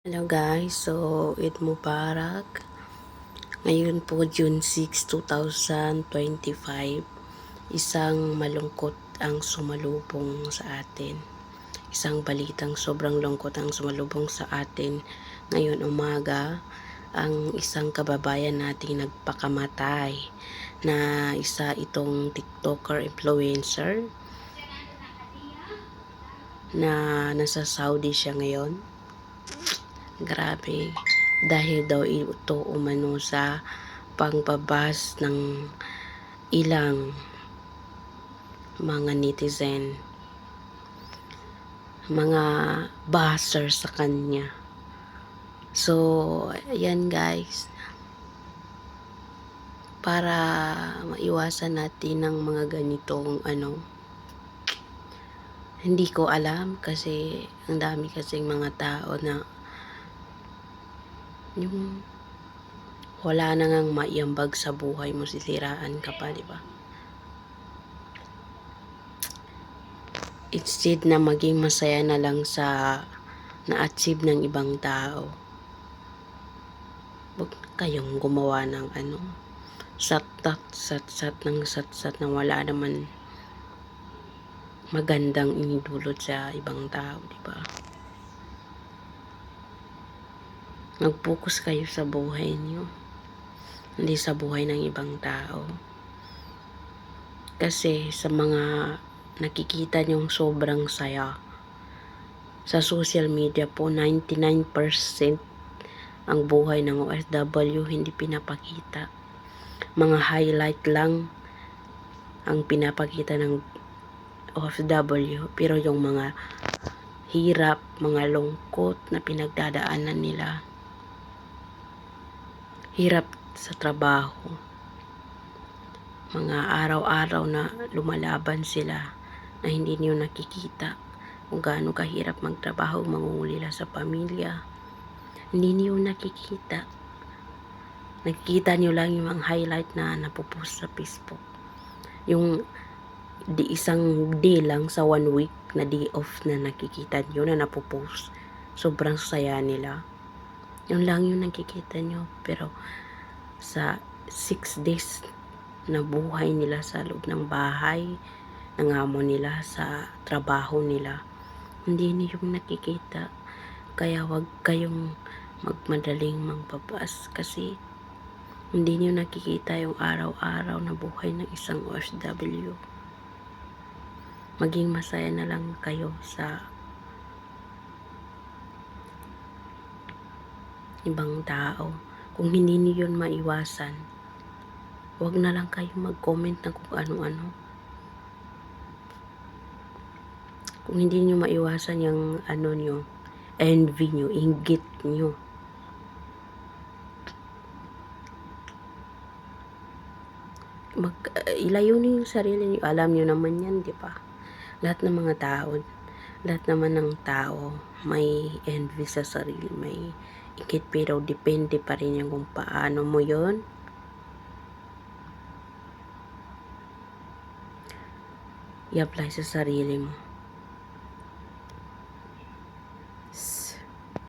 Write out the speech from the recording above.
Hello guys, so Eid Mubarak. Ngayon po June 6, 2025. Isang malungkot ang sumalubong sa atin. Isang balitang sobrang lungkot ang sumalubong sa atin. Ngayon umaga, ang isang kababayan nating nagpakamatay na isa itong TikToker influencer na nasa Saudi siya ngayon. Grabe, dahil daw ito umano sa pangbabas ng ilang mga netizen, mga basher sa kanya. So, yan guys, para maiwasan natin ng mga ganitong hindi ko alam kasi ang dami kasing mga tao na yung wala na ngang maiambag sa buhay mo, sisiraan ka pa, di ba? Instead na maging masaya na lang sa na-achieve ng ibang tao, huwag kayong gumawa ng sat-sat na wala naman magandang inidulot sa ibang tao, di ba? Mag-focus kayo sa buhay niyo, hindi sa buhay ng ibang tao. Kasi sa mga nakikita niyong sobrang saya sa social media po, 99% ang buhay ng OFW hindi pinapakita. Mga highlight lang ang pinapakita ng OFW, pero yung mga hirap, mga lungkot na pinagdadaanan nila, hirap sa trabaho, mga araw-araw na lumalaban sila na hindi niyo nakikita kung gaano kahirap magtrabaho, mangungulila sa pamilya, hindi niyo nakikita. Nakikita niyo lang yung mga highlight na napopost sa Facebook, yung isang day lang sa 1 week na day off na nakikita niyo na napopost, sobrang saya nila. Yun lang yung nakikita nyo. Pero sa 6 days na buhay nila sa loob ng bahay, ng amo nila, sa trabaho nila, hindi niyo yung nakikita. Kaya wag kayong magmadaling magbabash kasi hindi niyo nakikita yung araw-araw na buhay ng isang OFW. Maging masaya na lang kayo sa ibang tao. Kung hindi niyo yun maiwasan, huwag na lang kayo mag-comment na kung ano-ano. Kung hindi niyo maiwasan yung nyo, envy nyo, inggit nyo, ilayo niyo yung sarili niyo. Alam niyo naman yan, di ba? Lahat naman ng tao may envy sa sarili, may ikit, pero depende pa rin yung kung paano mo yon i-apply sa sarili mo.